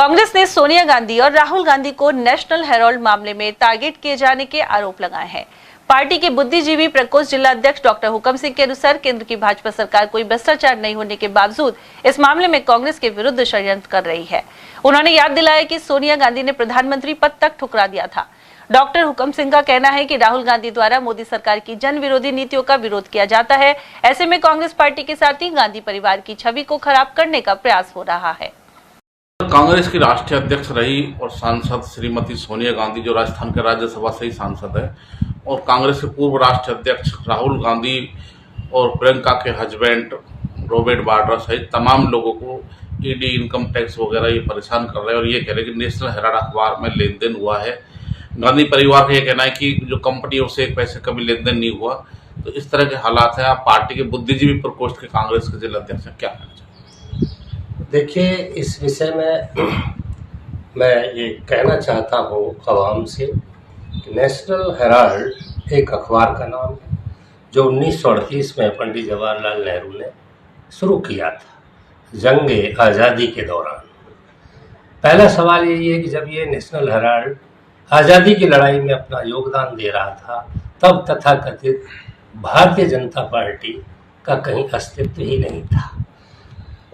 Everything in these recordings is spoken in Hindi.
कांग्रेस ने सोनिया गांधी और राहुल गांधी को नेशनल हेराल्ड मामले में टारगेट किए जाने के आरोप लगाए हैं। पार्टी के बुद्धिजीवी प्रकोष्ठ जिला अध्यक्ष डॉक्टर हुकम सिंह के अनुसार केंद्र की भाजपा सरकार कोई भ्रष्टाचार नहीं होने के बावजूद इस मामले में कांग्रेस के विरुद्ध षड्यंत्र कर रही है। उन्होंने याद दिलाया कि सोनिया गांधी ने प्रधानमंत्री पद तक ठुकरा दिया था। डॉक्टर हुकम सिंह का कहना है कि राहुल गांधी द्वारा मोदी सरकार की जन विरोधी नीतियों का विरोध किया जाता है। ऐसे में कांग्रेस पार्टी के साथ ही गांधी परिवार की छवि को खराब करने का प्रयास हो रहा है। कांग्रेस की राष्ट्रीय अध्यक्ष रही और सांसद श्रीमती सोनिया गांधी जो राजस्थान के राज्यसभा से ही सांसद है, और कांग्रेस के पूर्व राष्ट्रीय अध्यक्ष राहुल गांधी और प्रियंका के हस्बैंड रॉबर्ट वाड्रा सहित तमाम लोगों को ईडी, इनकम टैक्स वगैरह ये परेशान कर रहे हैं और ये कह रहे हैं कि नेशनल हेराल्ड अखबार में लेन देन हुआ है। गांधी परिवार का ये कहना है कि जो कंपनियों से एक पैसे का भी लेन देन नहीं हुआ। तो इस तरह के हालात है। आप पार्टी के बुद्धिजीवी प्रकोष्ठ के कांग्रेस के जिला अध्यक्ष हैं, क्या कहना चाहते हैं? देखिए, इस विषय में मैं ये कहना चाहता हूँ आवाम से कि नेशनल हेराल्ड एक अखबार का नाम है जो 1938 में पंडित जवाहरलाल नेहरू ने शुरू किया था जंगे आज़ादी के दौरान। पहला सवाल यही है कि जब ये नेशनल हेराल्ड आज़ादी की लड़ाई में अपना योगदान दे रहा था, तब तथाकथित भारतीय जनता पार्टी का कहीं अस्तित्व ही नहीं था।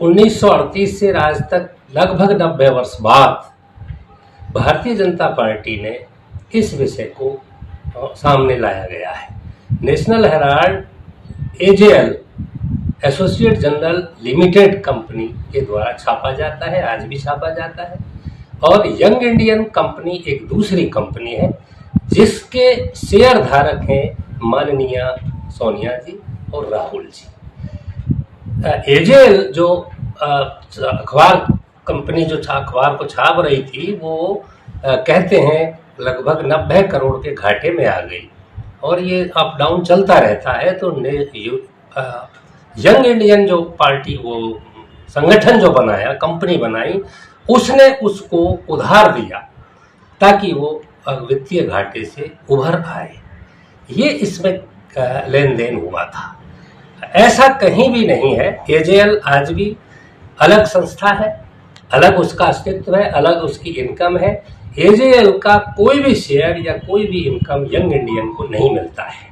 1938 से आज तक लगभग 90 वर्ष बाद भारतीय जनता पार्टी ने इस विषय को सामने लाया गया है। National Herald AJL associate general limited company के द्वारा छापा जाता है, आज भी छापा जाता है। और यंग इंडियन कंपनी एक दूसरी कंपनी है जिसके शेयर धारक हैं माननीय सोनिया जी और राहुल जी। एजेएल जो अखबार कंपनी जो अखबार को छाप रही थी, वो कहते हैं लगभग 90 करोड़ के घाटे में आ गई और ये अप डाउन चलता रहता है। तो यंग इंडियन जो पार्टी, वो संगठन जो बनाया, कंपनी बनाई, उसने उसको उधार दिया ताकि वो वित्तीय घाटे से उभर आए। ये इसमें लेन देन हुआ था। ऐसा कहीं भी नहीं है। एजेएल आज भी अलग संस्था है, अलग उसका अस्तित्व है, अलग उसकी इनकम है। एजेएल का कोई भी शेयर या कोई भी इनकम यंग इंडियन को नहीं मिलता है।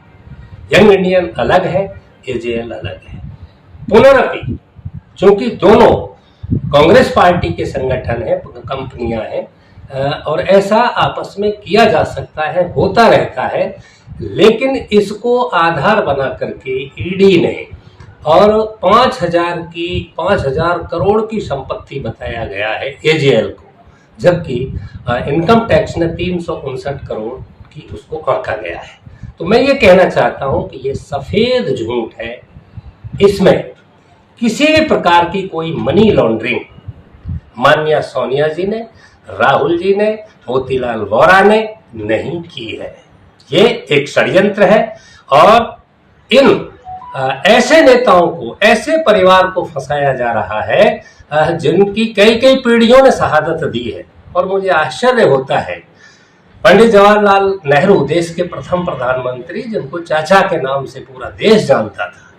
यंग इंडियन अलग है, एजेएल अलग है। पुनरअपि चूंकि दोनों कांग्रेस पार्टी के संगठन है, कंपनियां हैं, और ऐसा आपस में किया जा सकता है, होता रहता है, लेकिन इसको आधार बना करके ईडी ने और 5,000 करोड़ की संपत्ति बताया गया है एजेएल को, जबकि इनकम टैक्स ने 359 करोड़ की उसको आंका गया है। तो मैं ये कहना चाहता हूं कि ये सफेद झूठ है। इसमें किसी भी प्रकार की कोई मनी लॉन्ड्रिंग माननीय सोनिया जी ने, राहुल जी ने, मोतीलाल वोरा ने नहीं की है। ये एक षड्यंत्र है और इन ऐसे नेताओं को, ऐसे परिवार को फंसाया जा रहा है जिनकी कई कई पीढ़ियों ने शहादत दी है। और मुझे आश्चर्य होता है, पंडित जवाहरलाल नेहरू देश के प्रथम प्रधानमंत्री, जिनको चाचा के नाम से पूरा देश जानता था।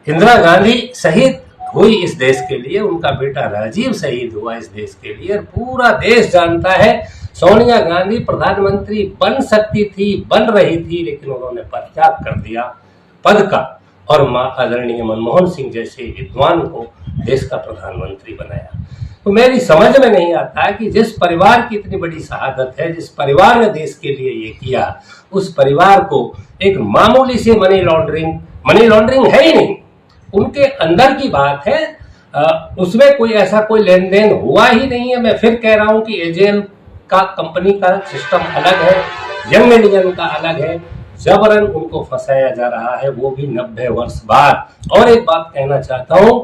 इंदिरा गांधी शहीद हुई इस देश के लिए, उनका बेटा राजीव शहीद हुआ इस देश के लिए, और पूरा देश जानता है सोनिया गांधी प्रधानमंत्री बन सकती थी, बन रही थी, लेकिन उन्होंने परित्याग कर दिया पद का और आदरणीय मनमोहन सिंह जैसे विद्वान को देश का प्रधानमंत्री बनाया। तो मेरी समझ में नहीं आता कि जिस परिवार की इतनी बड़ी शहादत है, जिस परिवार ने देश के लिए ये किया, उस परिवार को एक मामूली से मनी लॉन्ड्रिंग है ही नहीं, उनके अंदर की बात है, उसमें कोई ऐसा कोई लेन देन हुआ ही नहीं है। मैं फिर कह रहा हूं कि एजेएल का कंपनी का सिस्टम अलग है, यंग इंडियन का अलग है। जबरन उनको फंसाया जा रहा है, वो भी 90 वर्ष बाद। और एक बात कहना चाहता हूं,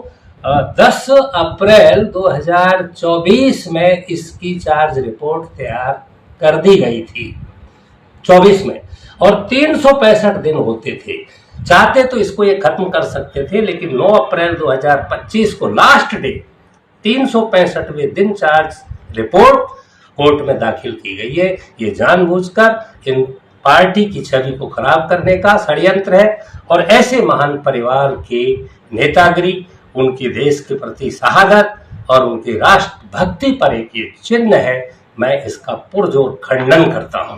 10 अप्रैल 2024 में इसकी चार्ज रिपोर्ट तैयार कर दी गई थी 24 में, और 365 दिन होते थे। चाहते तो इसको ये खत्म कर सकते थे, लेकिन 9 अप्रैल 2025 को लास्ट डे 365वें दिन चार्ज रिपोर्ट कोर्ट में दाखिल की गई है। ये जानबूझकर इन पार्टी की छवि को खराब करने का षड्यंत्र है और ऐसे महान परिवार के नेतागिरी, उनके देश के प्रति शहादत और उनकी राष्ट्र भक्ति पर एक ये चिन्ह है, मैं इसका पुरजोर खंडन करता हूं।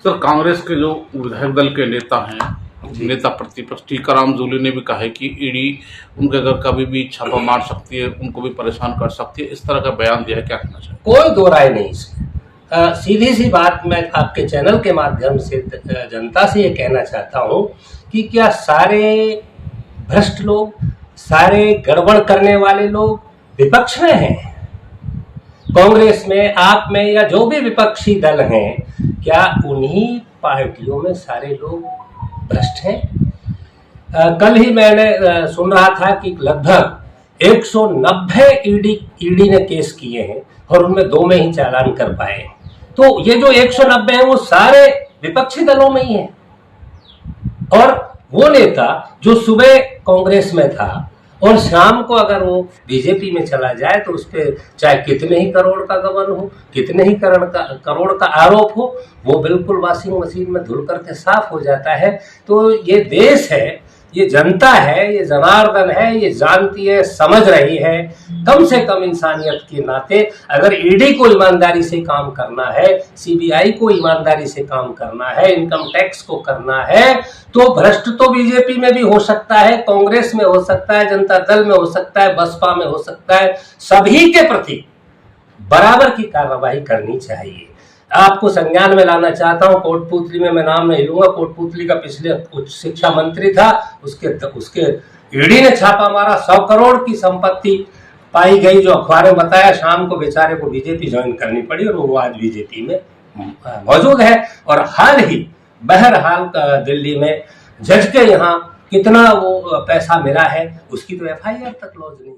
सर, कांग्रेस के जो विधायक दल के नेता हैं, नेता प्रतिपक्ष टीकाराम जूली ने भी कहा है कि ईडी उनके घर कभी भी छापा मार सकती है, उनको भी परेशान कर सकती है, इस तरह का बयान दिया है। क्या कहना चाहिए? कोई दो राय नहीं इसमें। सीधी सी बात मैं आपके चैनल के माध्यम से जनता से ये कहना चाहता हूं कि क्या सारे भ्रष्ट लोग, सारे गड़बड़ करने वाले लोग विपक्ष में हैं? कांग्रेस में, आप में, या जो भी विपक्षी दल हैं, क्या उन्हीं पार्टियों में सारे लोग भ्रष्ट हैं? कल ही मैंने सुन रहा था कि लगभग 190 ईडी ने केस किए हैं और उनमें 2 में ही चालान कर पाए। तो ये जो 190 हैं वो सारे विपक्षी दलों में ही हैं। और वो नेता जो सुबह कांग्रेस में था और शाम को अगर वो बीजेपी में चला जाए तो उस पर चाहे कितने ही करोड़ का गबन हो, कितने ही करोड़ का आरोप हो, वो बिल्कुल वॉशिंग मशीन में धुल करके साफ हो जाता है। तो ये देश है, ये जनता है, ये जनार्दन है, ये जानती है, समझ रही है। कम से कम इंसानियत के नाते अगर ईडी को ईमानदारी से काम करना है, सीबीआई को ईमानदारी से काम करना है, इनकम टैक्स को करना है, तो भ्रष्ट तो बीजेपी में भी हो सकता है, कांग्रेस में हो सकता है, जनता दल में हो सकता है, बसपा में हो सकता है। सभी के प्रति बराबर की कार्रवाई करनी चाहिए। आपको संज्ञान में लाना चाहता हूं, कोटपुतली में मैं नाम नहीं लूंगा, कोटपुतली का पिछले उच्च शिक्षा मंत्री था, उसके ईडी ने छापा मारा, 100 करोड़ की संपत्ति पाई गई, जो अखबार में बताया। शाम को बेचारे को बीजेपी ज्वाइन करनी पड़ी और वो आज बीजेपी में मौजूद है। और हाल ही बहरहाल दिल्ली में जज के यहाँ कितना वो पैसा मिला है, उसकी तो FIR तक लॉन्च नहीं।